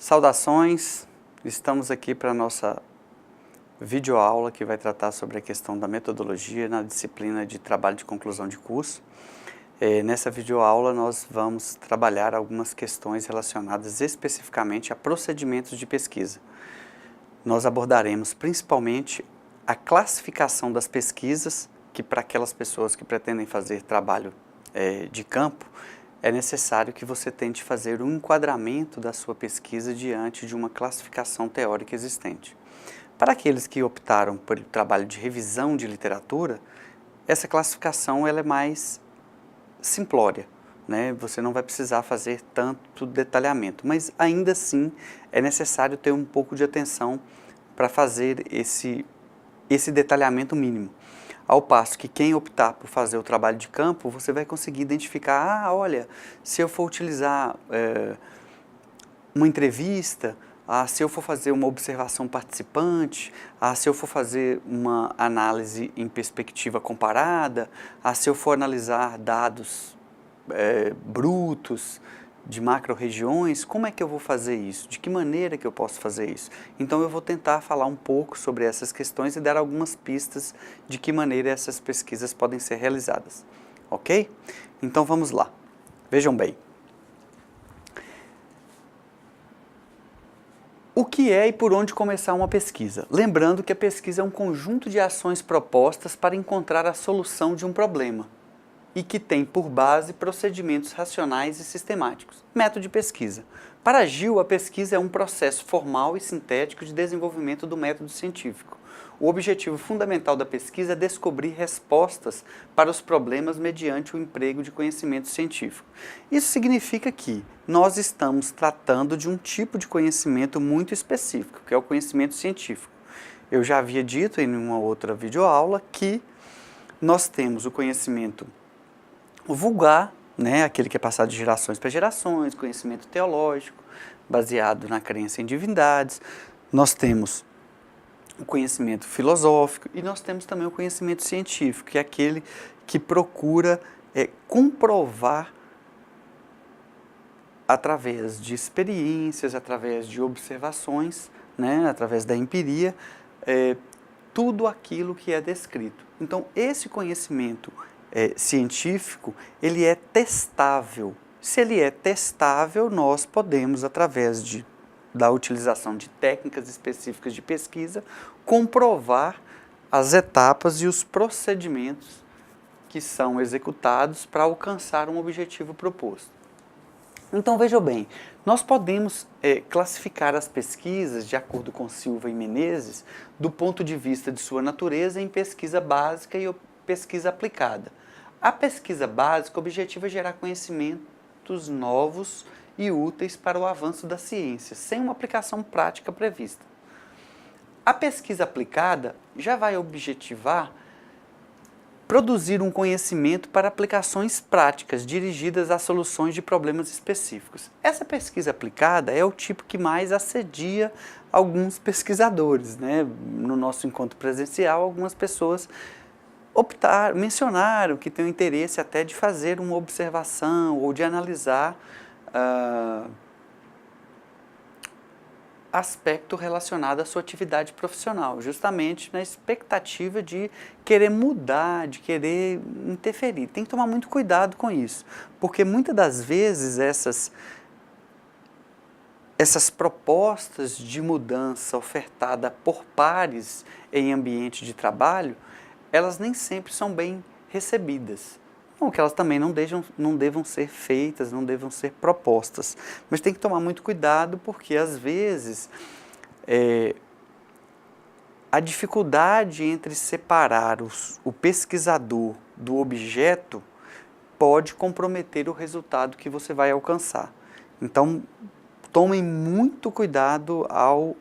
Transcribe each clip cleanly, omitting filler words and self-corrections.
Saudações, estamos aqui para a nossa videoaula que vai tratar sobre a questão da metodologia na disciplina de trabalho de conclusão de curso. Nessa videoaula nós vamos trabalhar algumas questões relacionadas especificamente a procedimentos de pesquisa. Nós abordaremos principalmente a classificação das pesquisas, que para aquelas pessoas que pretendem fazer trabalho de campo, é necessário que você tente fazer um enquadramento da sua pesquisa diante de uma classificação teórica existente. Para aqueles que optaram pelo trabalho de revisão de literatura, essa classificação ela é mais simplória, né? Você não vai precisar fazer tanto detalhamento, mas ainda assim é necessário ter um pouco de atenção para fazer esse detalhamento mínimo. Ao passo que quem optar por fazer o trabalho de campo, você vai conseguir identificar, olha, se eu for utilizar uma entrevista, se eu for fazer uma observação participante, se eu for fazer uma análise em perspectiva comparada, se eu for analisar dados brutos de macro-regiões, como é que eu vou fazer isso? De que maneira que eu posso fazer isso? Então eu vou tentar falar um pouco sobre essas questões e dar algumas pistas de que maneira essas pesquisas podem ser realizadas. Ok? Então vamos lá. Vejam bem. O que é e por onde começar uma pesquisa? Lembrando que a pesquisa é um conjunto de ações propostas para encontrar a solução de um problema e que tem por base procedimentos racionais e sistemáticos. Método de pesquisa. Para Gil, a pesquisa é um processo formal e sintético de desenvolvimento do método científico. O objetivo fundamental da pesquisa é descobrir respostas para os problemas mediante o emprego de conhecimento científico. Isso significa que nós estamos tratando de um tipo de conhecimento muito específico, que é o conhecimento científico. Eu já havia dito em uma outra videoaula que nós temos o conhecimento vulgar, né, aquele que é passado de gerações para gerações, conhecimento teológico, baseado na crença em divindades. Nós temos o conhecimento filosófico e nós temos também o conhecimento científico, que é aquele que procura comprovar através de experiências, através de observações, né, através da empiria, tudo aquilo que é descrito. Então, esse conhecimento científico, ele é testável. Se ele é testável, nós podemos, através da utilização de técnicas específicas de pesquisa, comprovar as etapas e os procedimentos que são executados para alcançar um objetivo proposto. Então, vejam bem, nós podemos classificar as pesquisas, de acordo com Silva e Menezes, do ponto de vista de sua natureza, em pesquisa básica e pesquisa aplicada. A pesquisa básica, o objetivo é gerar conhecimentos novos e úteis para o avanço da ciência, sem uma aplicação prática prevista. A pesquisa aplicada já vai objetivar produzir um conhecimento para aplicações práticas dirigidas a soluções de problemas específicos. Essa pesquisa aplicada é o tipo que mais assedia alguns pesquisadores, né? No nosso encontro presencial, algumas pessoas mencionaram que têm o interesse até de fazer uma observação ou de analisar aspecto relacionado à sua atividade profissional, justamente na expectativa de querer mudar, de querer interferir. Tem que tomar muito cuidado com isso, porque muitas das vezes essas propostas de mudança ofertada por pares em ambiente de trabalho, elas nem sempre são bem recebidas. Não que elas também não devam ser feitas, não devam ser propostas. Mas tem que tomar muito cuidado porque, às vezes, a dificuldade entre separar o pesquisador do objeto pode comprometer o resultado que você vai alcançar. Então, tomem muito cuidado ao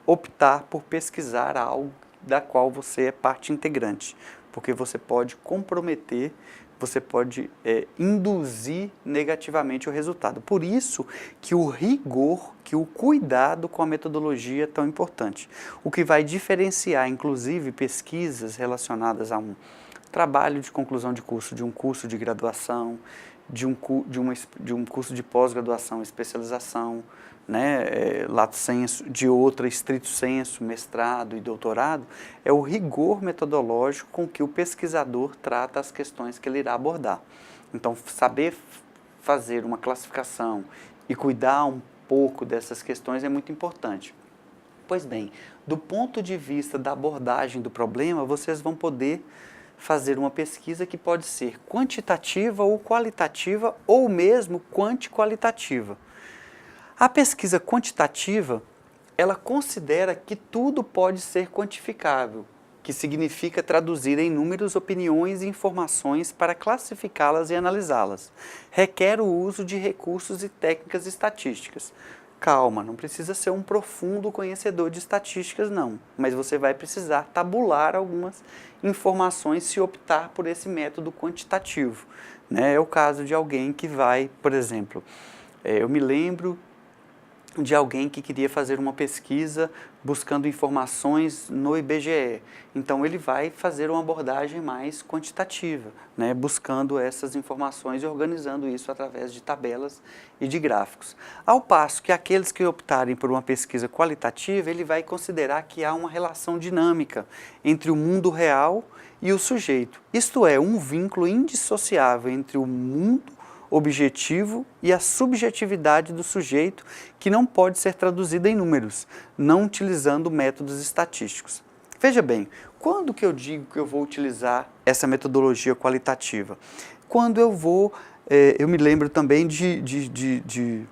optar por pesquisar algo da qual você é parte integrante, porque você pode comprometer, você pode induzir negativamente o resultado. Por isso que o rigor, que o cuidado com a metodologia é tão importante. O que vai diferenciar, inclusive, pesquisas relacionadas a um trabalho de conclusão de curso, de um curso de graduação, de um curso de pós-graduação e especialização, né, lato sensu, de outra estrito sensu, mestrado e doutorado, é o rigor metodológico com que o pesquisador trata as questões que ele irá abordar. Então, saber fazer uma classificação e cuidar um pouco dessas questões é muito importante. Pois bem, do ponto de vista da abordagem do problema, vocês vão poder fazer uma pesquisa que pode ser quantitativa ou qualitativa ou mesmo quanti-qualitativa. A pesquisa quantitativa, ela considera que tudo pode ser quantificável, que significa traduzir em números, opiniões e informações para classificá-las e analisá-las. Requer o uso de recursos e técnicas estatísticas. Calma, não precisa ser um profundo conhecedor de estatísticas, não. Mas você vai precisar tabular algumas informações se optar por esse método quantitativo, né? É o caso de alguém que vai, por exemplo, eu me lembro de alguém que queria fazer uma pesquisa buscando informações no IBGE. Então, ele vai fazer uma abordagem mais quantitativa, né, buscando essas informações e organizando isso através de tabelas e de gráficos. Ao passo que aqueles que optarem por uma pesquisa qualitativa, ele vai considerar que há uma relação dinâmica entre o mundo real e o sujeito. Isto é, um vínculo indissociável entre o mundo objetivo e a subjetividade do sujeito, que não pode ser traduzida em números, não utilizando métodos estatísticos. Veja bem, quando que eu digo que eu vou utilizar essa metodologia qualitativa? Quando eu me lembro também de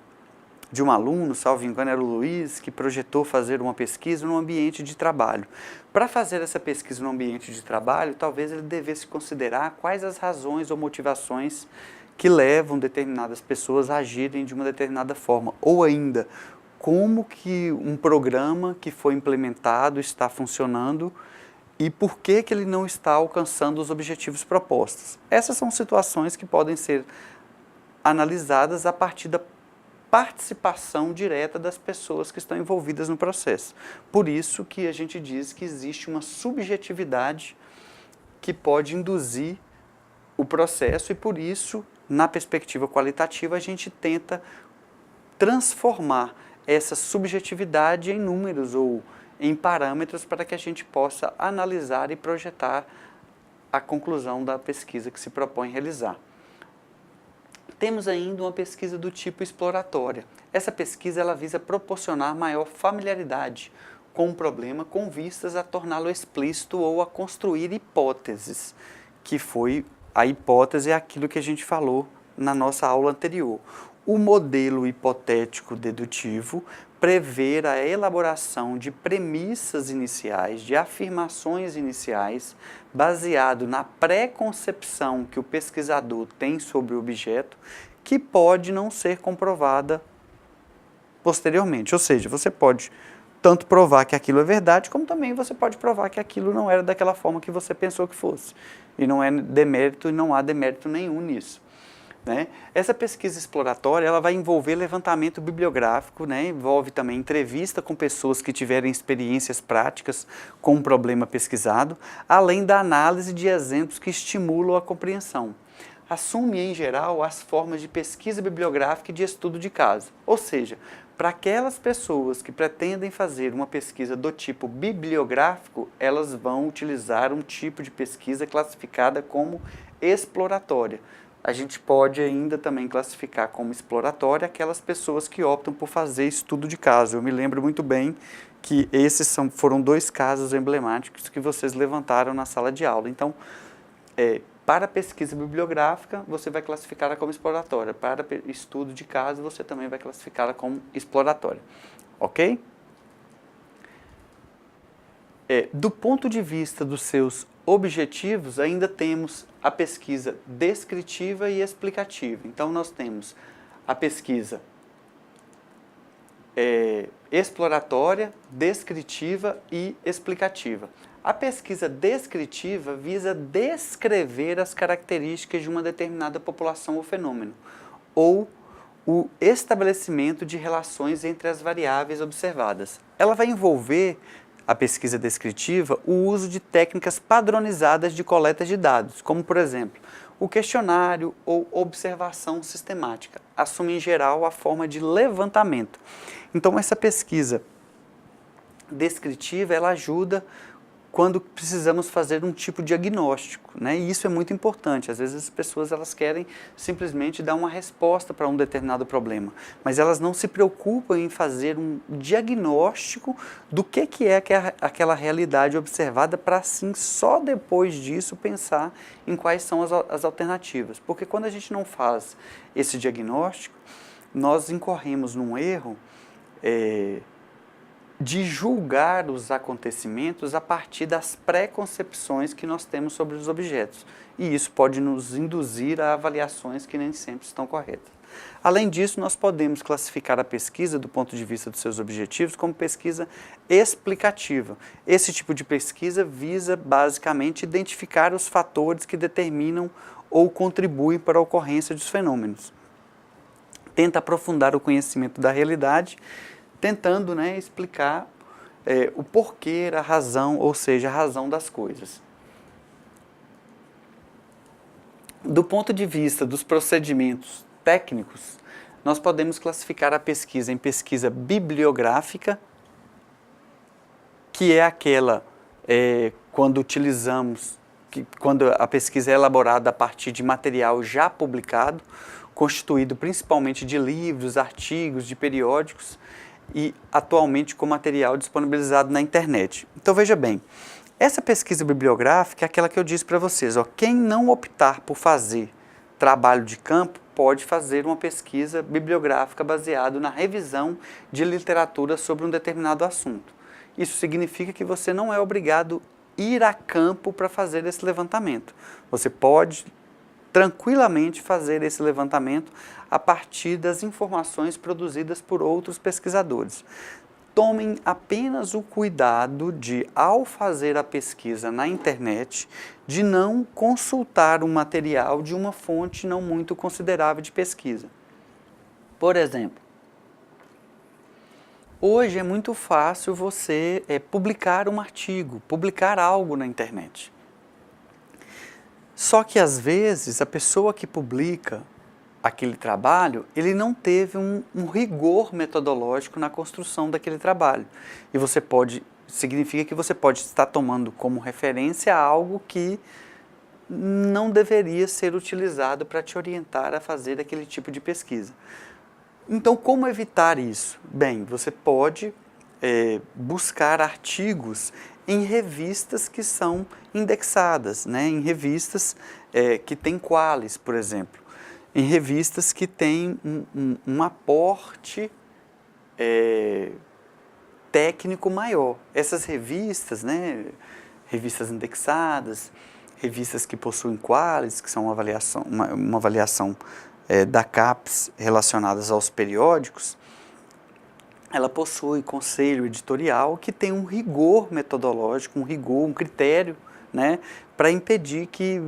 um aluno, salvo engano era o Luiz, que projetou fazer uma pesquisa no ambiente de trabalho. Para fazer essa pesquisa no ambiente de trabalho, talvez ele devesse considerar quais as razões ou motivações que levam determinadas pessoas a agirem de uma determinada forma, ou ainda, como que um programa que foi implementado está funcionando e por que ele não está alcançando os objetivos propostos. Essas são situações que podem ser analisadas a partir da participação direta das pessoas que estão envolvidas no processo. Por isso que a gente diz que existe uma subjetividade que pode induzir o processo e, por isso, na perspectiva qualitativa, a gente tenta transformar essa subjetividade em números ou em parâmetros para que a gente possa analisar e projetar a conclusão da pesquisa que se propõe realizar. Temos ainda uma pesquisa do tipo exploratória. Essa pesquisa ela visa proporcionar maior familiaridade com o problema com vistas a torná-lo explícito ou a construir hipóteses, que foi a hipótese é aquilo que a gente falou na nossa aula anterior. O modelo hipotético dedutivo prevê a elaboração de premissas iniciais, de afirmações iniciais, baseado na pré-concepção que o pesquisador tem sobre o objeto, que pode não ser comprovada posteriormente. Ou seja, você pode tanto provar que aquilo é verdade, como também você pode provar que aquilo não era daquela forma que você pensou que fosse. E não é demérito e não há demérito nenhum nisso, né? Essa pesquisa exploratória ela vai envolver levantamento bibliográfico, né? Envolve também entrevista com pessoas que tiverem experiências práticas com um problema pesquisado, além da análise de exemplos que estimulam a compreensão. Assume, em geral, as formas de pesquisa bibliográfica e de estudo de caso, ou seja, para aquelas pessoas que pretendem fazer uma pesquisa do tipo bibliográfico, elas vão utilizar um tipo de pesquisa classificada como exploratória. A gente pode ainda também classificar como exploratória aquelas pessoas que optam por fazer estudo de caso. Eu me lembro muito bem que esses foram dois casos emblemáticos que vocês levantaram na sala de aula. Então, para pesquisa bibliográfica, você vai classificá-la como exploratória. Para estudo de caso, você também vai classificá-la como exploratória. Ok? Do ponto de vista dos seus objetivos, ainda temos a pesquisa descritiva e explicativa. Então, nós temos a pesquisa exploratória, descritiva e explicativa. A pesquisa descritiva visa descrever as características de uma determinada população ou fenômeno, ou o estabelecimento de relações entre as variáveis observadas. Ela vai envolver, a pesquisa descritiva, o uso de técnicas padronizadas de coleta de dados, como, por exemplo, o questionário ou observação sistemática. Assume, em geral, a forma de levantamento. Então, essa pesquisa descritiva, ela ajuda quando precisamos fazer um tipo de diagnóstico, né? E isso é muito importante. Às vezes as pessoas elas querem simplesmente dar uma resposta para um determinado problema, mas elas não se preocupam em fazer um diagnóstico do que é aquela realidade observada, para assim só depois disso pensar em quais são as alternativas. Porque quando a gente não faz esse diagnóstico, nós incorremos num erro de julgar os acontecimentos a partir das preconcepções que nós temos sobre os objetos. E isso pode nos induzir a avaliações que nem sempre estão corretas. Além disso, nós podemos classificar a pesquisa, do ponto de vista dos seus objetivos, como pesquisa explicativa. Esse tipo de pesquisa visa, basicamente, identificar os fatores que determinam ou contribuem para a ocorrência dos fenômenos. Tenta aprofundar o conhecimento da realidade, tentando, né, explicar o porquê, a razão, ou seja, a razão das coisas. Do ponto de vista dos procedimentos técnicos, nós podemos classificar a pesquisa em pesquisa bibliográfica, que é aquela quando a pesquisa é elaborada a partir de material já publicado, constituído principalmente de livros, artigos, de periódicos, e atualmente com material disponibilizado na internet. Então veja bem, essa pesquisa bibliográfica é aquela que eu disse para vocês, quem não optar por fazer trabalho de campo pode fazer uma pesquisa bibliográfica baseada na revisão de literatura sobre um determinado assunto. Isso significa que você não é obrigado a ir a campo para fazer esse levantamento. Você pode tranquilamente fazer esse levantamento a partir das informações produzidas por outros pesquisadores. Tomem apenas o cuidado de, ao fazer a pesquisa na internet, de não consultar um material de uma fonte não muito considerável de pesquisa. Por exemplo, hoje é muito fácil você publicar um artigo, publicar algo na internet. Só que, às vezes, a pessoa que publica aquele trabalho, ele não teve um rigor metodológico na construção daquele trabalho. E significa que você pode estar tomando como referência algo que não deveria ser utilizado para te orientar a fazer aquele tipo de pesquisa. Então, como evitar isso? Bem, você pode buscar artigos em revistas que são indexadas, né? Em revistas que têm qualis, por exemplo, em revistas que têm um aporte técnico maior. Essas revistas, né? Revistas indexadas, revistas que possuem qualis, que são uma avaliação da CAPES relacionadas aos periódicos, ela possui conselho editorial que tem um rigor metodológico, um critério, né, para impedir que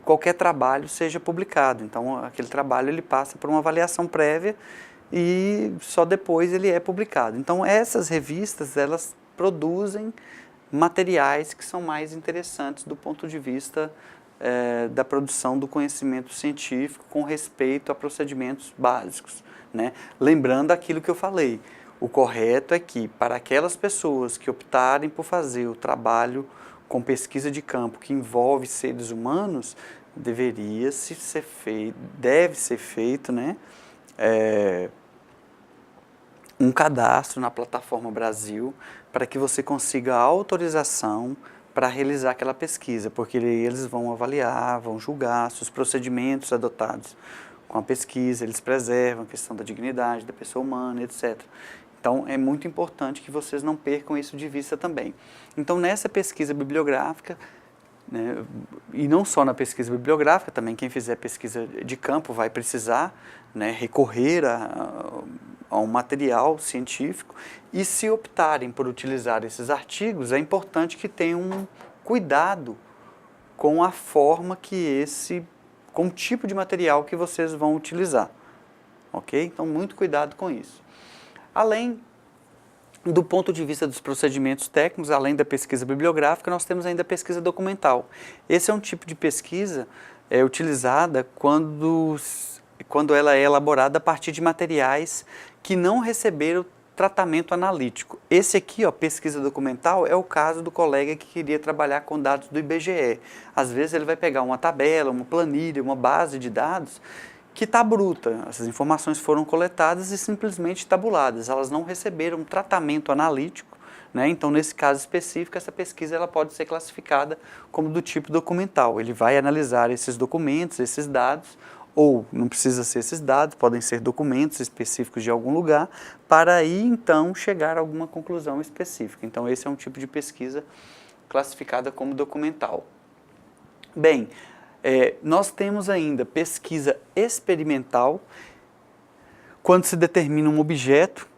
qualquer trabalho seja publicado. Então, aquele trabalho ele passa por uma avaliação prévia e só depois ele é publicado. Então, essas revistas, elas produzem materiais que são mais interessantes do ponto de vista da produção do conhecimento científico com respeito a procedimentos básicos, né? Lembrando aquilo que eu falei, o correto é que, para aquelas pessoas que optarem por fazer o trabalho com pesquisa de campo que envolve seres humanos, deve ser feito, né, um cadastro na plataforma Brasil para que você consiga a autorização para realizar aquela pesquisa, porque eles vão avaliar, vão julgar se os procedimentos adotados com a pesquisa, eles preservam a questão da dignidade da pessoa humana, etc. Então, é muito importante que vocês não percam isso de vista também. Então, nessa pesquisa bibliográfica, né, e não só na pesquisa bibliográfica, também quem fizer pesquisa de campo vai precisar, né, recorrer a um material científico, e se optarem por utilizar esses artigos, é importante que tenham um cuidado com a forma com o tipo de material que vocês vão utilizar, ok? Então, muito cuidado com isso. Além do ponto de vista dos procedimentos técnicos, além da pesquisa bibliográfica, nós temos ainda a pesquisa documental. Esse é um tipo de pesquisa é utilizada quando ela é elaborada a partir de materiais que não receberam tratamento analítico. Esse aqui, ó, pesquisa documental, é o caso do colega que queria trabalhar com dados do IBGE. Às vezes ele vai pegar uma tabela, uma planilha, uma base de dados que está bruta. Essas informações foram coletadas e simplesmente tabuladas. Elas não receberam tratamento analítico, né? Então, nesse caso específico, essa pesquisa ela pode ser classificada como do tipo documental. Ele vai analisar esses documentos, esses dados, ou não precisa ser esses dados, podem ser documentos específicos de algum lugar, para aí então chegar a alguma conclusão específica. Então esse é um tipo de pesquisa classificada como documental. Bem, nós temos ainda pesquisa experimental, quando se determina um objeto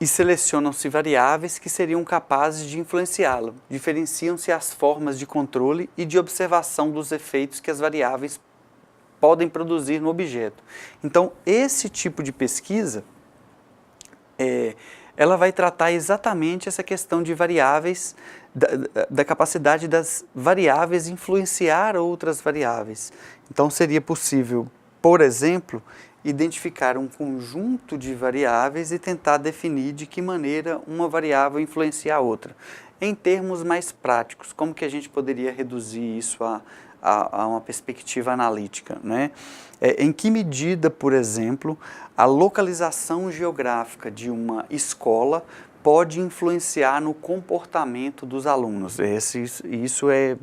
e selecionam-se variáveis que seriam capazes de influenciá-lo. Diferenciam-se as formas de controle e de observação dos efeitos que as variáveis podem produzir no objeto. Então, esse tipo de pesquisa, ela vai tratar exatamente essa questão de variáveis, da capacidade das variáveis influenciar outras variáveis. Então, seria possível, por exemplo, identificar um conjunto de variáveis e tentar definir de que maneira uma variável influencia a outra. Em termos mais práticos, como que a gente poderia reduzir isso a uma perspectiva analítica, né? Em que medida, por exemplo, a localização geográfica de uma escola pode influenciar no comportamento dos alunos? Isso é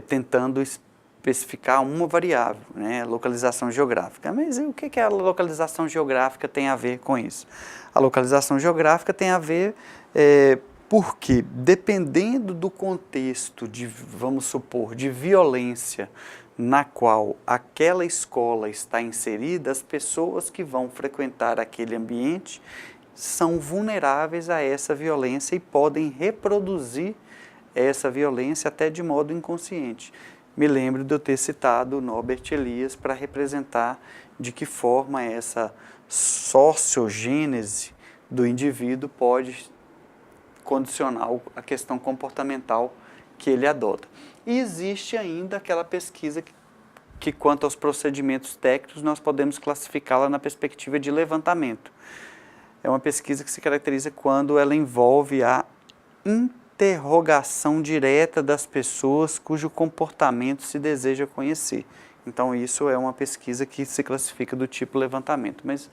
tentando especificar uma variável, né, localização geográfica. Mas o que a localização geográfica tem a ver com isso? A localização geográfica tem a ver porque, dependendo do contexto de, vamos supor, de violência na qual aquela escola está inserida, as pessoas que vão frequentar aquele ambiente são vulneráveis a essa violência e podem reproduzir essa violência até de modo inconsciente. Me lembro de eu ter citado o Norbert Elias para representar de que forma essa sociogênese do indivíduo pode condicionar a questão comportamental que ele adota. E existe ainda aquela pesquisa que quanto aos procedimentos técnicos, nós podemos classificá-la na perspectiva de levantamento. É uma pesquisa que se caracteriza quando ela envolve a interrogação direta das pessoas cujo comportamento se deseja conhecer. Então, isso é uma pesquisa que se classifica do tipo levantamento, mas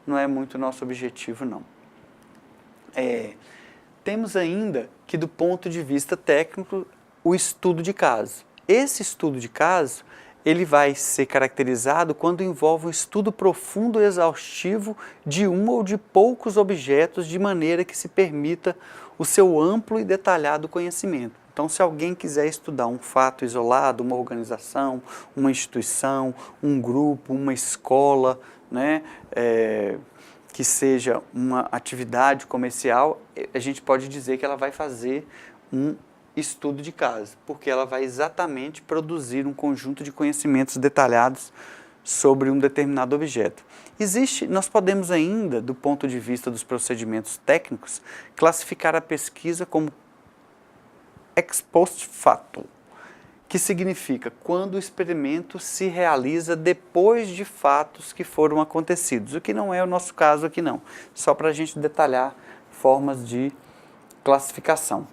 não é muito nosso objetivo, não. Temos ainda que, do ponto de vista técnico, o estudo de caso. Esse estudo de caso, ele vai ser caracterizado quando envolve um estudo profundo e exaustivo de um ou de poucos objetos, de maneira que se permita o seu amplo e detalhado conhecimento. Então, se alguém quiser estudar um fato isolado, uma organização, uma instituição, um grupo, uma escola, né, que seja uma atividade comercial, a gente pode dizer que ela vai fazer um estudo de caso, porque ela vai exatamente produzir um conjunto de conhecimentos detalhados sobre um determinado objeto. Nós podemos ainda, do ponto de vista dos procedimentos técnicos, classificar a pesquisa como ex post facto, que significa quando o experimento se realiza depois de fatos que foram acontecidos, o que não é o nosso caso aqui não, só para a gente detalhar formas de classificação.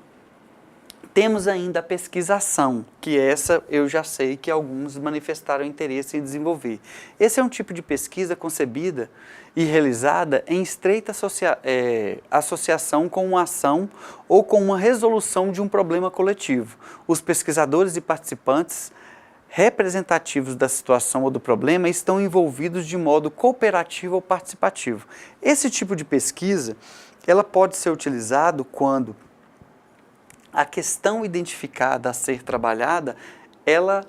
Temos ainda a pesquisação, que essa eu já sei que alguns manifestaram interesse em desenvolver. Esse é um tipo de pesquisa concebida e realizada em estreita associação com uma ação ou com uma resolução de um problema coletivo. Os pesquisadores e participantes representativos da situação ou do problema estão envolvidos de modo cooperativo ou participativo. Esse tipo de pesquisa, ela pode ser utilizado quando a questão identificada a ser trabalhada, ela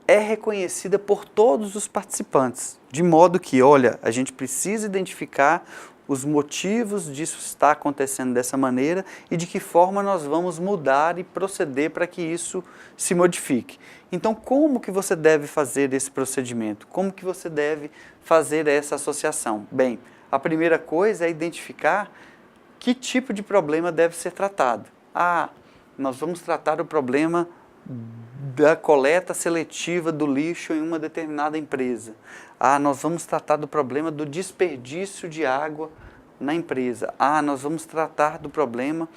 é reconhecida por todos os participantes, de modo que, olha, a gente precisa identificar os motivos disso estar acontecendo dessa maneira e de que forma nós vamos mudar e proceder para que isso se modifique. Então, como que você deve fazer esse procedimento? Como que você deve fazer essa associação? Bem, a primeira coisa é identificar que tipo de problema deve ser tratado. Nós vamos tratar o problema da coleta seletiva do lixo em uma determinada empresa. Nós vamos tratar do problema do desperdício de água na empresa. Nós vamos tratar do problema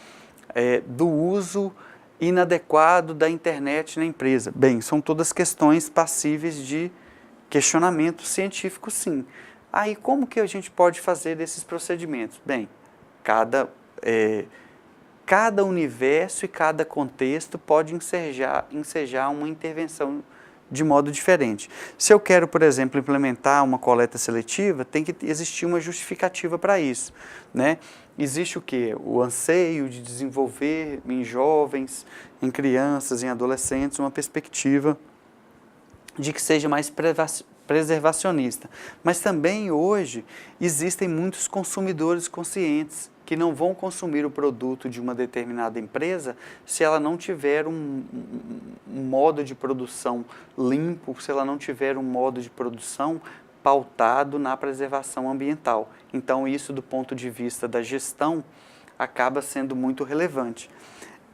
do uso inadequado da internet na empresa. Bem, são todas questões passíveis de questionamento científico, sim. Aí, como que a gente pode fazer esses procedimentos? Bem, cada universo e cada contexto pode ensejar uma intervenção de modo diferente. Se eu quero, por exemplo, implementar uma coleta seletiva, tem que existir uma justificativa para isso, né? Existe o quê? O anseio de desenvolver em jovens, em crianças, em adolescentes, uma perspectiva de que seja mais preservacionista. Mas também hoje existem muitos consumidores conscientes que não vão consumir o produto de uma determinada empresa se ela não tiver um modo de produção limpo, se ela não tiver um modo de produção pautado na preservação ambiental. Então, isso, do ponto de vista da gestão, acaba sendo muito relevante.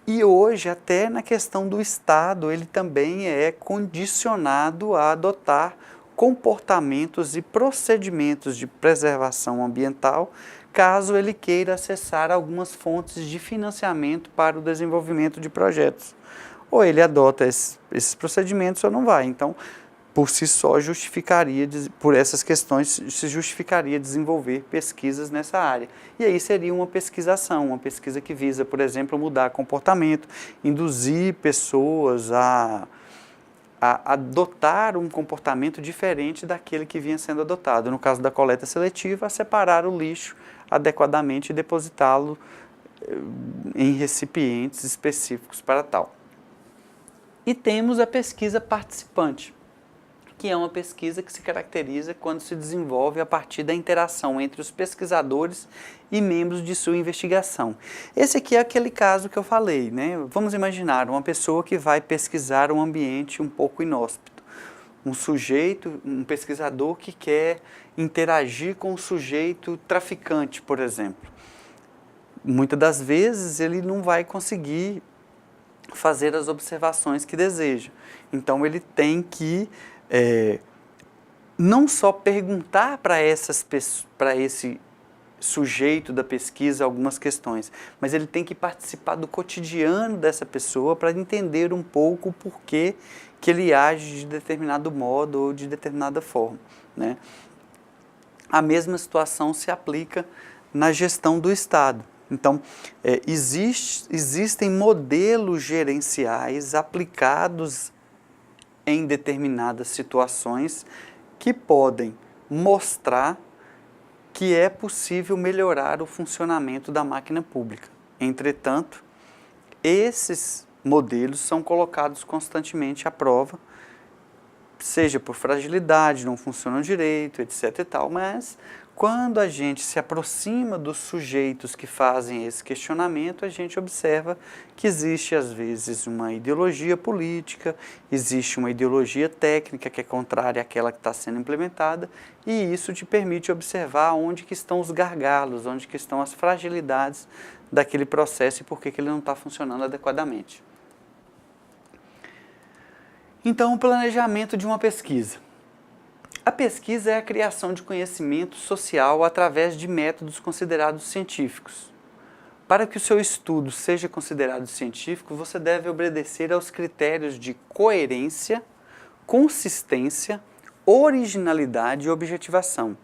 E hoje, até na questão do Estado, ele também é condicionado a adotar comportamentos e procedimentos de preservação ambiental, caso ele queira acessar algumas fontes de financiamento para o desenvolvimento de projetos. Ou ele adota esses procedimentos ou não vai. Então, por si só, por essas questões, se justificaria desenvolver pesquisas nessa área. E aí seria uma pesquisação, uma pesquisa que visa, por exemplo, mudar comportamento, induzir pessoas a adotar um comportamento diferente daquele que vinha sendo adotado. No caso da coleta seletiva, a separar o lixo adequadamente e depositá-lo em recipientes específicos para tal. E temos a pesquisa participante, que é uma pesquisa que se caracteriza quando se desenvolve a partir da interação entre os pesquisadores e membros de sua investigação. Esse aqui é aquele caso que eu falei, né? Vamos imaginar uma pessoa que vai pesquisar um ambiente um pouco inóspito. Um pesquisador que quer interagir com um sujeito traficante, por exemplo. Muitas das vezes ele não vai conseguir fazer as observações que deseja. Então ele tem que não só perguntar para esse sujeito da pesquisa algumas questões, mas ele tem que participar do cotidiano dessa pessoa para entender um pouco o porquê que ele age de determinado modo ou de determinada forma, né? A mesma situação se aplica na gestão do Estado. Então, existem modelos gerenciais aplicados em determinadas situações que podem mostrar que é possível melhorar o funcionamento da máquina pública. Entretanto, esses modelos são colocados constantemente à prova, seja por fragilidade, não funcionam direito, etc. e tal, mas quando a gente se aproxima dos sujeitos que fazem esse questionamento, a gente observa que existe, às vezes, uma ideologia política, existe uma ideologia técnica que é contrária àquela que está sendo implementada, e isso te permite observar onde que estão os gargalos, onde que estão as fragilidades daquele processo e por que ele não está funcionando adequadamente. Então, o planejamento de uma pesquisa. A pesquisa é a criação de conhecimento social através de métodos considerados científicos. Para que o seu estudo seja considerado científico, você deve obedecer aos critérios de coerência, consistência, originalidade e objetivação.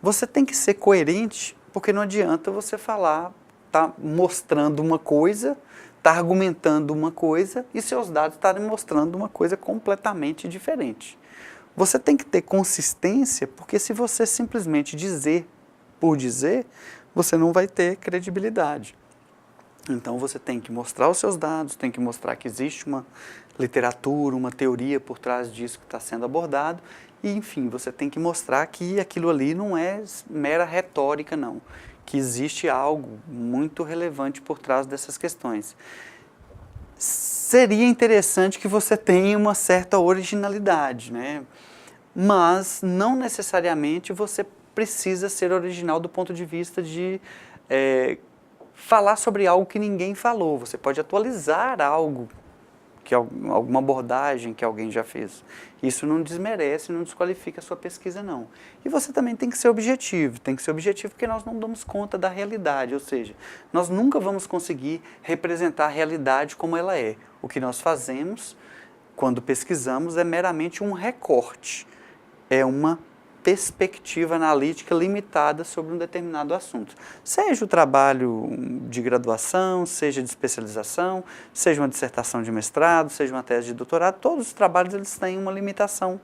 Você tem que ser coerente, porque não adianta você falar, tá mostrando uma coisa, está argumentando uma coisa e seus dados estarem mostrando uma coisa completamente diferente. Você tem que ter consistência, porque se você simplesmente dizer por dizer, você não vai ter credibilidade. Então você tem que mostrar os seus dados, tem que mostrar que existe uma literatura, uma teoria por trás disso que está sendo abordado e, enfim, você tem que mostrar que aquilo ali não é mera retórica, não. Que existe algo muito relevante por trás dessas questões. Seria interessante que você tenha uma certa originalidade, né? Mas não necessariamente você precisa ser original do ponto de vista de falar sobre algo que ninguém falou. Você pode atualizar algo alguma abordagem que alguém já fez. Isso não desmerece, não desqualifica a sua pesquisa, não. E você também tem que ser objetivo. Tem que ser objetivo porque nós não damos conta da realidade, ou seja, nós nunca vamos conseguir representar a realidade como ela é. O que nós fazemos quando pesquisamos é meramente um recorte, é uma perspectiva analítica limitada sobre um determinado assunto. Seja o trabalho de graduação, seja de especialização, seja uma dissertação de mestrado, seja uma tese de doutorado, todos os trabalhos eles têm uma limitação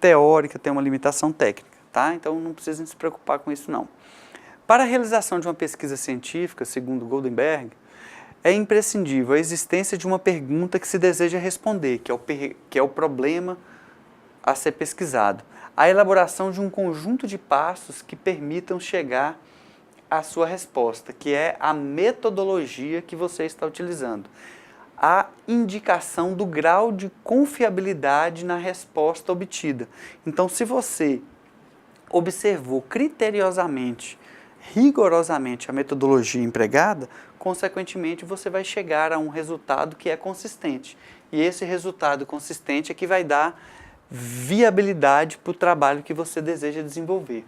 teórica, têm uma limitação técnica, tá? Então não precisem se preocupar com isso não. Para a realização de uma pesquisa científica, segundo Goldenberg, é imprescindível a existência de uma pergunta que se deseja responder, que é o problema a ser pesquisado. A elaboração de um conjunto de passos que permitam chegar à sua resposta, que é a metodologia que você está utilizando. A indicação do grau de confiabilidade na resposta obtida. Então, se você observou criteriosamente, rigorosamente a metodologia empregada, consequentemente você vai chegar a um resultado que é consistente. E esse resultado consistente é que vai dar viabilidade para o trabalho que você deseja desenvolver.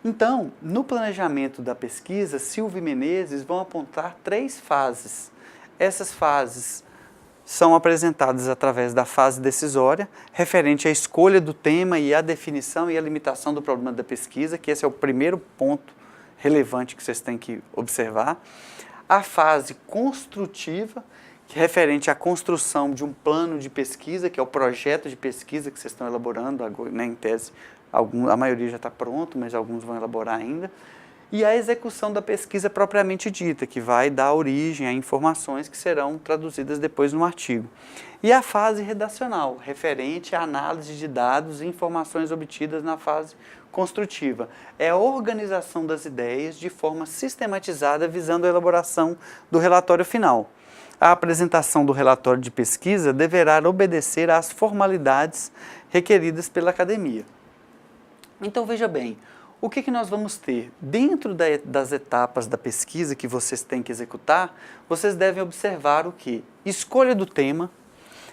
Então, no planejamento da pesquisa, Silva e Menezes vão apontar 3 fases. Essas fases são apresentadas através da fase decisória, referente à escolha do tema e à definição e à limitação do problema da pesquisa, que esse é o primeiro ponto relevante que vocês têm que observar. A fase construtiva, que é referente à construção de um plano de pesquisa, que é o projeto de pesquisa que vocês estão elaborando, né, em tese, a maioria já está pronto, mas alguns vão elaborar ainda. E a execução da pesquisa propriamente dita, que vai dar origem a informações que serão traduzidas depois no artigo. E a fase redacional, referente à análise de dados e informações obtidas na fase construtiva. É a organização das ideias de forma sistematizada, visando a elaboração do relatório final. A apresentação do relatório de pesquisa deverá obedecer às formalidades requeridas pela academia. Então, veja bem, o que nós vamos ter? Dentro das etapas da pesquisa que vocês têm que executar, vocês devem observar o quê? Escolha do tema,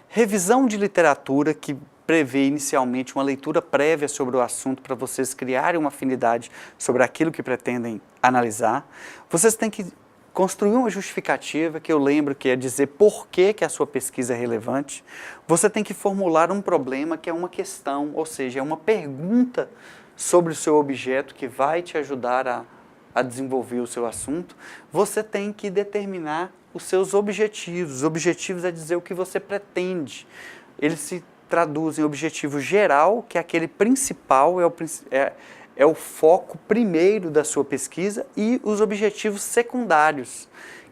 revisão de literatura, que prevê inicialmente uma leitura prévia sobre o assunto para vocês criarem uma afinidade sobre aquilo que pretendem analisar. Vocês têm que construir uma justificativa, que eu lembro que é dizer por que a sua pesquisa é relevante. Você tem que formular um problema, que é uma questão, ou seja, é uma pergunta sobre o seu objeto que vai te ajudar a desenvolver o seu assunto. Você tem que determinar os seus objetivos. Os objetivos é dizer o que você pretende. Eles se traduzem em objetivo geral, que é aquele principal, é o foco primeiro da sua pesquisa, e os objetivos secundários,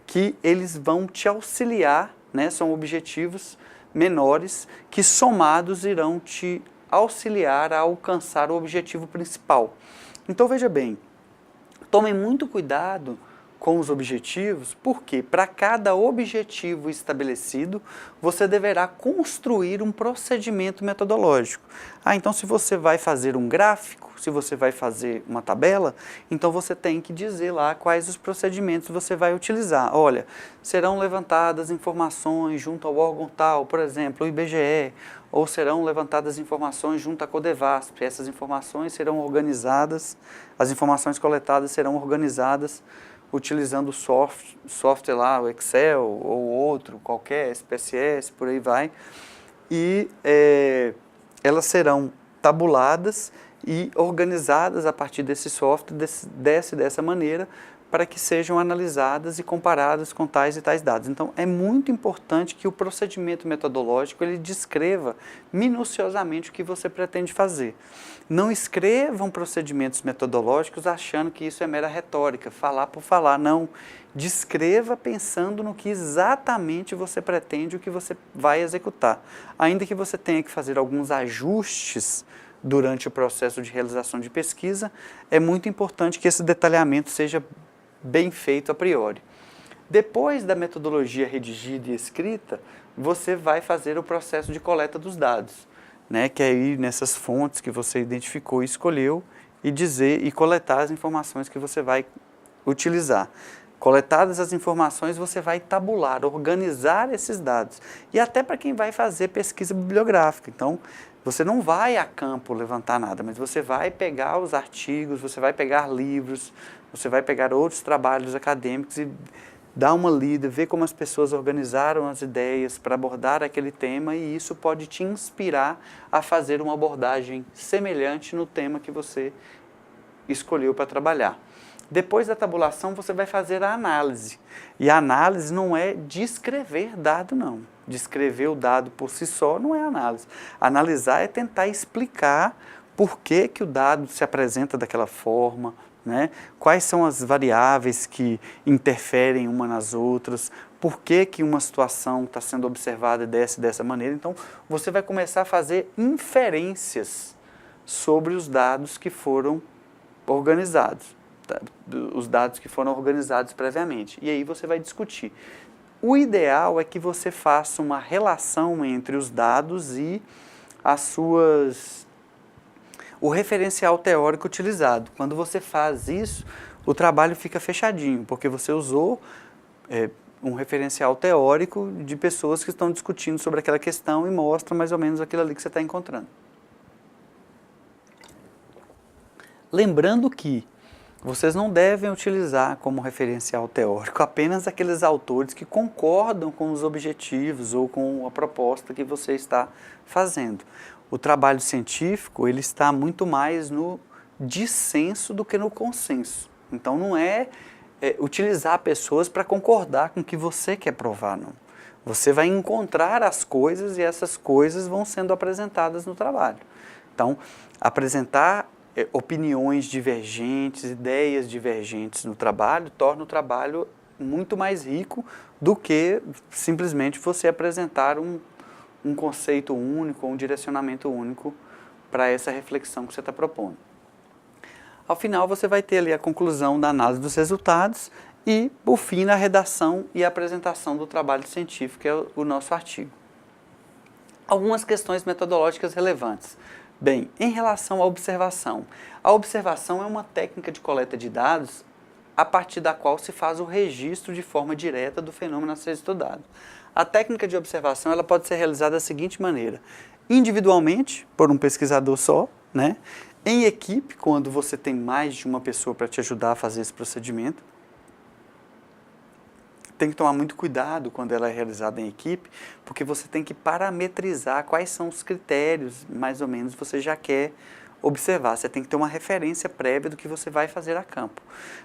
que eles vão te auxiliar, né? São objetivos menores que somados irão te auxiliar a alcançar o objetivo principal. Então veja bem, tomem muito cuidado com os objetivos, porque para cada objetivo estabelecido, você deverá construir um procedimento metodológico. Então se você vai fazer um gráfico, se você vai fazer uma tabela, então você tem que dizer lá quais os procedimentos você vai utilizar. Olha, serão levantadas informações junto ao órgão tal, por exemplo, o IBGE, ou serão levantadas informações junto à Codevasp. Essas informações serão organizadas, as informações coletadas serão organizadas utilizando o software lá, o Excel ou outro, qualquer, SPSS, por aí vai, e elas serão tabuladas e organizadas a partir desse software, dessa maneira, para que sejam analisadas e comparadas com tais e tais dados. Então, é muito importante que o procedimento metodológico ele descreva minuciosamente o que você pretende fazer. Não escrevam procedimentos metodológicos achando que isso é mera retórica, falar por falar. Não, descreva pensando no que exatamente você pretende, o que você vai executar. Ainda que você tenha que fazer alguns ajustes durante o processo de realização de pesquisa, é muito importante que esse detalhamento seja bem feito a priori. Depois da metodologia redigida e escrita, você vai fazer o processo de coleta dos dados, né? Que é ir nessas fontes que você identificou e escolheu e coletar as informações que você vai utilizar. Coletadas as informações, você vai tabular, organizar esses dados. E até para quem vai fazer pesquisa bibliográfica. Então, você não vai a campo levantar nada, mas você vai pegar os artigos, você vai pegar livros, você vai pegar outros trabalhos acadêmicos e dar uma lida, ver como as pessoas organizaram as ideias para abordar aquele tema, e isso pode te inspirar a fazer uma abordagem semelhante no tema que você escolheu para trabalhar. Depois da tabulação, você vai fazer a análise. E a análise não é descrever dado, não. Descrever o dado por si só não é análise. Analisar é tentar explicar por que que o dado se apresenta daquela forma, né? Quais são as variáveis que interferem uma nas outras, por que que uma situação está sendo observada dessa maneira. Então, você vai começar a fazer inferências sobre os dados que foram organizados. Os dados que foram organizados previamente. E aí você vai discutir. O ideal é que você faça uma relação entre os dados e o referencial teórico utilizado. Quando você faz isso, o trabalho fica fechadinho, porque você usou um referencial teórico de pessoas que estão discutindo sobre aquela questão e mostra mais ou menos aquilo ali que você está encontrando. Lembrando que vocês não devem utilizar como referencial teórico apenas aqueles autores que concordam com os objetivos ou com a proposta que você está fazendo. O trabalho científico, ele está muito mais no dissenso do que no consenso. Então não é utilizar pessoas para concordar com o que você quer provar, não. Você vai encontrar as coisas e essas coisas vão sendo apresentadas no trabalho. Então, apresentar opiniões divergentes, ideias divergentes no trabalho, torna o trabalho muito mais rico do que simplesmente você apresentar um conceito único, um direcionamento único para essa reflexão que você está propondo. Ao final, você vai ter ali a conclusão da análise dos resultados e, por fim, a redação e a apresentação do trabalho científico, que é o nosso artigo. Algumas questões metodológicas relevantes. Bem, em relação à observação. A observação é uma técnica de coleta de dados a partir da qual se faz o registro de forma direta do fenômeno a ser estudado. A técnica de observação ela pode ser realizada da seguinte maneira: individualmente, por um pesquisador só, né? Em equipe, quando você tem mais de uma pessoa para te ajudar a fazer esse procedimento. Tem que tomar muito cuidado quando ela é realizada em equipe, porque você tem que parametrizar quais são os critérios, mais ou menos, você já quer observar. Você tem que ter uma referência prévia do que você vai fazer a campo.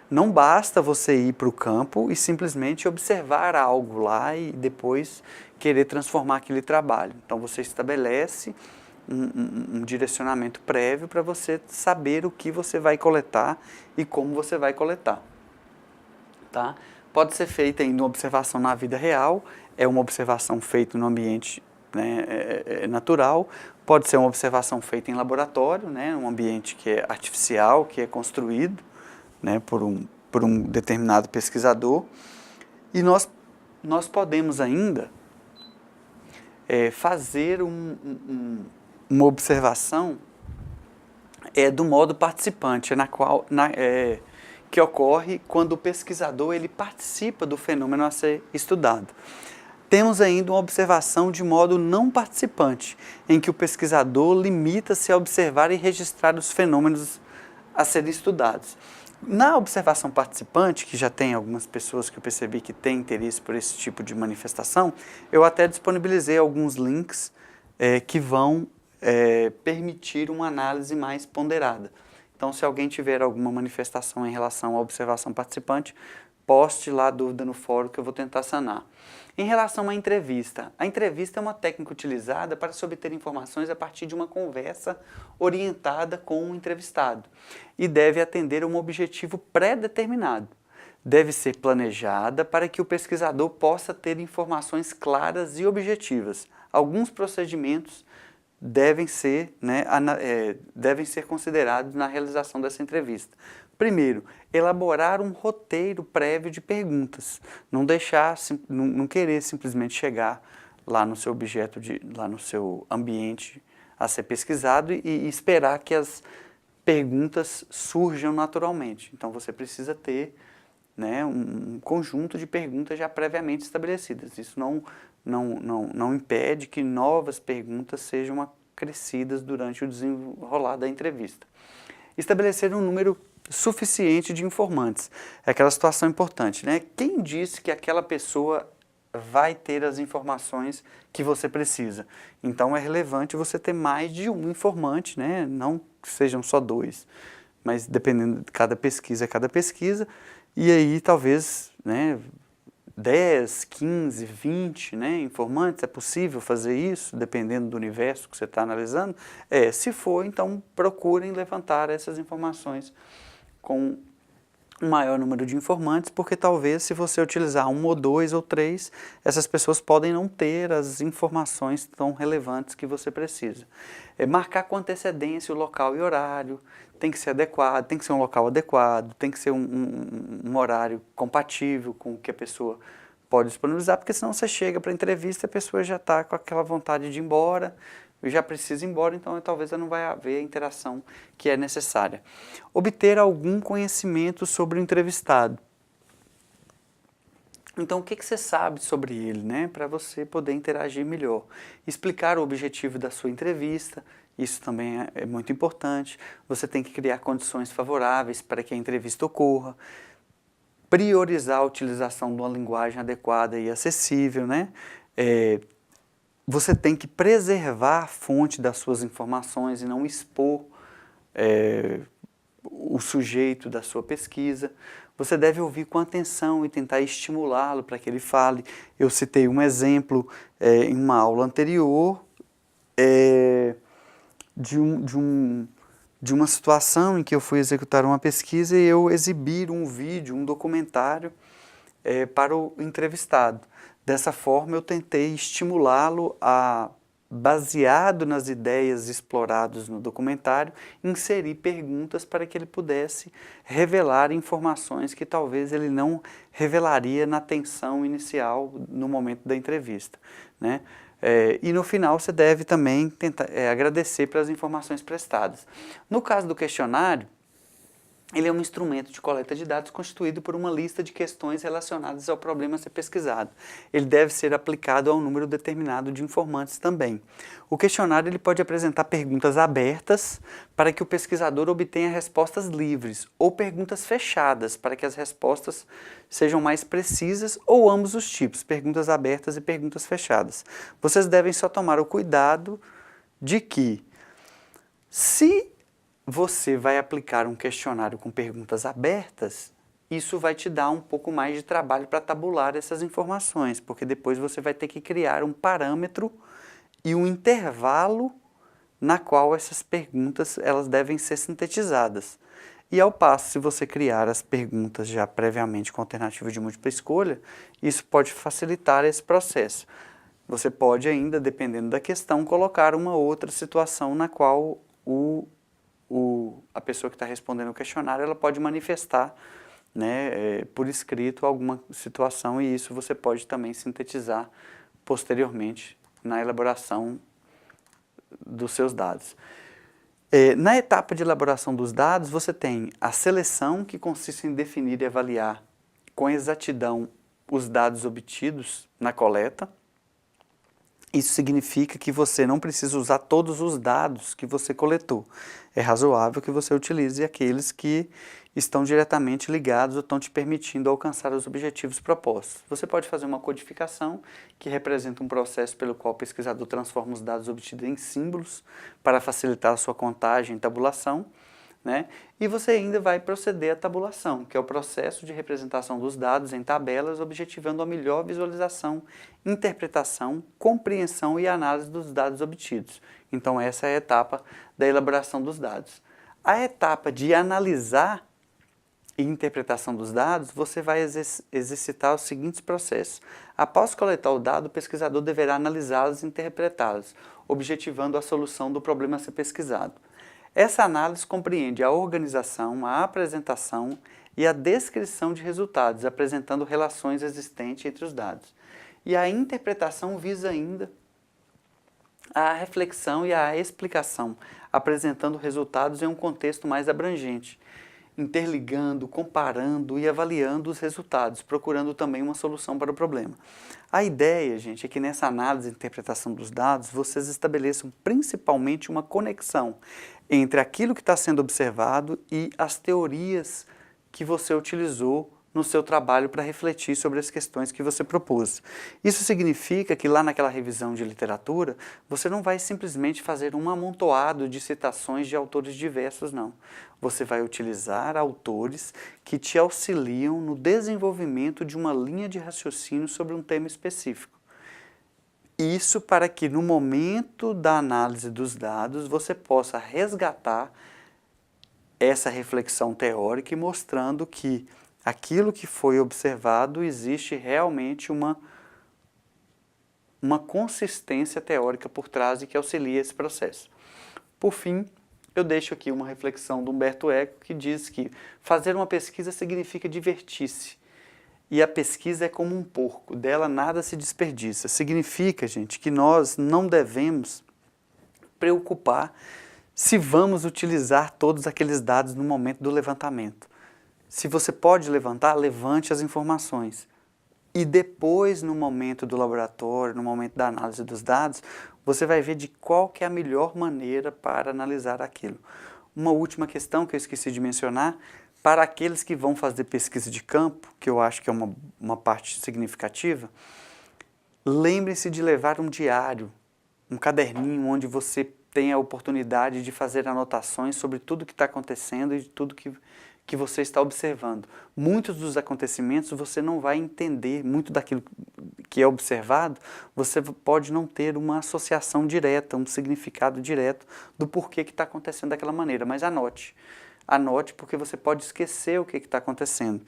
Não basta você ir para o campo e simplesmente observar algo lá e depois querer transformar aquele trabalho. Então você estabelece um direcionamento prévio para você saber o que você vai coletar e como você vai coletar. Tá? Pode ser feita em uma observação na vida real, é uma observação feita no ambiente, né, natural, pode ser uma observação feita em laboratório, né, um ambiente que é artificial, que é construído, né, por um determinado pesquisador. E nós podemos ainda fazer uma observação do modo participante, que ocorre quando o pesquisador ele participa do fenômeno a ser estudado. Temos ainda uma observação de modo não participante, em que o pesquisador limita-se a observar e registrar os fenômenos a serem estudados. Na observação participante, que já tem algumas pessoas que eu percebi que têm interesse por esse tipo de manifestação, eu até disponibilizei alguns links que vão permitir uma análise mais ponderada. Então, se alguém tiver alguma manifestação em relação à observação participante, poste lá a dúvida no fórum que eu vou tentar sanar. Em relação à entrevista, a entrevista é uma técnica utilizada para se obter informações a partir de uma conversa orientada com o entrevistado e deve atender a um objetivo pré-determinado. Deve ser planejada para que o pesquisador possa ter informações claras e objetivas. Alguns procedimentos devem ser considerados na realização dessa entrevista. Primeiro, elaborar um roteiro prévio de perguntas. Não querer simplesmente chegar lá no seu objeto, lá no seu ambiente a ser pesquisado e esperar que as perguntas surjam naturalmente. Então você precisa ter né, um conjunto de perguntas já previamente estabelecidas. Isso não impede que novas perguntas sejam acrescidas durante o desenrolar da entrevista. Estabelecer um número suficiente de informantes. É aquela situação importante, né? Quem disse que aquela pessoa vai ter as informações que você precisa? Então é relevante você ter mais de um informante, né? Não que sejam só dois, mas dependendo de cada pesquisa, e aí talvez, né, 10, 15, 20, né, informantes, é possível fazer isso, dependendo do universo que você está analisando? Se for, então procurem levantar essas informações com um maior número de informantes, porque talvez se você utilizar um ou dois ou três, essas pessoas podem não ter as informações tão relevantes que você precisa. Marcar com antecedência o local e horário, tem que ser adequado, tem que ser um local adequado, tem que ser um horário compatível com o que a pessoa pode disponibilizar, porque senão você chega para a entrevista e a pessoa já está com aquela vontade de ir embora, já precisa ir embora, então talvez não vai haver a interação que é necessária. Obter algum conhecimento sobre o entrevistado. Então, o que você sabe sobre ele, né, para você poder interagir melhor? Explicar o objetivo da sua entrevista, isso também é muito importante. Você tem que criar condições favoráveis para que a entrevista ocorra. Priorizar a utilização de uma linguagem adequada e acessível, né? Você tem que preservar a fonte das suas informações e não expor o sujeito da sua pesquisa. Você deve ouvir com atenção e tentar estimulá-lo para que ele fale. Eu citei um exemplo em uma aula anterior de uma situação em que eu fui executar uma pesquisa e eu exibir um vídeo, um documentário para o entrevistado. Dessa forma, eu tentei estimulá-lo a, baseado nas ideias exploradas no documentário, inserir perguntas para que ele pudesse revelar informações que talvez ele não revelaria na tensão inicial no momento da entrevista, né? E no final você deve também tentar agradecer pelas informações prestadas. No caso do questionário, ele é um instrumento de coleta de dados constituído por uma lista de questões relacionadas ao problema a ser pesquisado. Ele deve ser aplicado a um número determinado de informantes também. O questionário ele pode apresentar perguntas abertas para que o pesquisador obtenha respostas livres ou perguntas fechadas para que as respostas sejam mais precisas ou ambos os tipos, perguntas abertas e perguntas fechadas. Vocês devem só tomar o cuidado de que, se você vai aplicar um questionário com perguntas abertas, isso vai te dar um pouco mais de trabalho para tabular essas informações, porque depois você vai ter que criar um parâmetro e um intervalo na qual essas perguntas elas devem ser sintetizadas. E ao passo, se você criar as perguntas já previamente com alternativa de múltipla escolha, isso pode facilitar esse processo. Você pode ainda, dependendo da questão, colocar uma outra situação na qual a pessoa que está respondendo o questionário ela pode manifestar, né, por escrito alguma situação, e isso você pode também sintetizar posteriormente na elaboração dos seus dados. Na etapa de elaboração dos dados, você tem a seleção, que consiste em definir e avaliar com exatidão os dados obtidos na coleta. Isso significa que você não precisa usar todos os dados que você coletou. É razoável que você utilize aqueles que estão diretamente ligados ou estão te permitindo alcançar os objetivos propostos. Você pode fazer uma codificação, que representa um processo pelo qual o pesquisador transforma os dados obtidos em símbolos para facilitar a sua contagem e tabulação, né? E você ainda vai proceder à tabulação, que é o processo de representação dos dados em tabelas, objetivando a melhor visualização, interpretação, compreensão e análise dos dados obtidos. Então essa é a etapa da elaboração dos dados. A etapa de analisar e interpretação dos dados, você vai exercitar os seguintes processos. Após coletar o dado, o pesquisador deverá analisá-los e interpretá-los, objetivando a solução do problema a ser pesquisado. Essa análise compreende a organização, a apresentação e a descrição de resultados, apresentando relações existentes entre os dados. E a interpretação visa ainda a reflexão e a explicação, apresentando resultados em um contexto mais abrangente. interligando, comparando e avaliando os resultados, procurando também uma solução para o problema. A ideia, gente, é que nessa análise e interpretação dos dados, vocês estabeleçam principalmente uma conexão entre aquilo que está sendo observado e as teorias que você utilizou no seu trabalho para refletir sobre as questões que você propôs. Isso significa que lá naquela revisão de literatura, você não vai simplesmente fazer um amontoado de citações de autores diversos, não. Você vai utilizar autores que te auxiliam no desenvolvimento de uma linha de raciocínio sobre um tema específico. Isso para que no momento da análise dos dados você possa resgatar essa reflexão teórica e mostrando que aquilo que foi observado existe realmente uma consistência teórica por trás e que auxilia esse processo. Por fim, eu deixo aqui uma reflexão do Humberto Eco que diz que fazer uma pesquisa significa divertir-se. E a pesquisa é como um porco, dela nada se desperdiça. Significa, gente, que nós não devemos preocupar se vamos utilizar todos aqueles dados no momento do levantamento. Se você pode levantar, levante as informações. E depois, no momento do laboratório, no momento da análise dos dados, você vai ver de qual que é a melhor maneira para analisar aquilo. Uma última questão que eu esqueci de mencionar, para aqueles que vão fazer pesquisa de campo, que eu acho que é uma parte significativa, lembre-se de levar um diário, um caderninho onde você tem a oportunidade de fazer anotações sobre tudo que está acontecendo e de tudo que você está observando. Muitos dos acontecimentos você não vai entender, muito daquilo que é observado, você pode não ter uma associação direta, um significado direto do porquê que está acontecendo daquela maneira, mas anote. Anote porque você pode esquecer o que está acontecendo.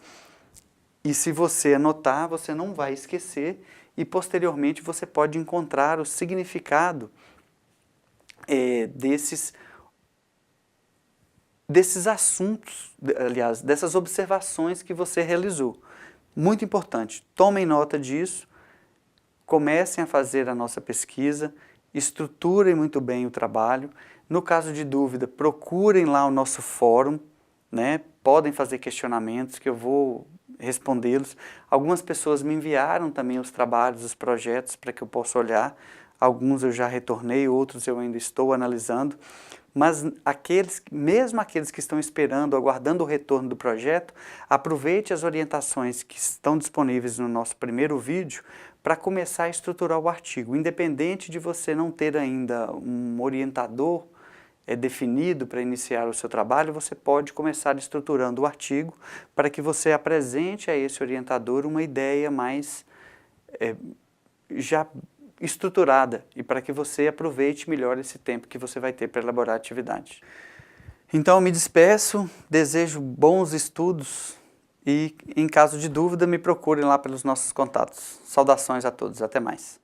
E se você anotar, você não vai esquecer e posteriormente você pode encontrar o significado desses assuntos, aliás, dessas observações que você realizou. Muito importante, tomem nota disso, comecem a fazer a nossa pesquisa, estruturem muito bem o trabalho. No caso de dúvida, procurem lá o nosso fórum, né? Podem fazer questionamentos que eu vou respondê-los. Algumas pessoas me enviaram também os trabalhos, os projetos para que eu possa olhar. Alguns eu já retornei, outros eu ainda estou analisando. Mas mesmo aqueles que estão esperando, aguardando o retorno do projeto, aproveite as orientações que estão disponíveis no nosso primeiro vídeo para começar a estruturar o artigo. Independente de você não ter ainda um orientador definido para iniciar o seu trabalho, você pode começar estruturando o artigo para que você apresente a esse orientador uma ideia mais já estruturada e para que você aproveite melhor esse tempo que você vai ter para elaborar a atividade. Então, eu me despeço, desejo bons estudos e, em caso de dúvida, me procurem lá pelos nossos contatos. Saudações a todos, até mais.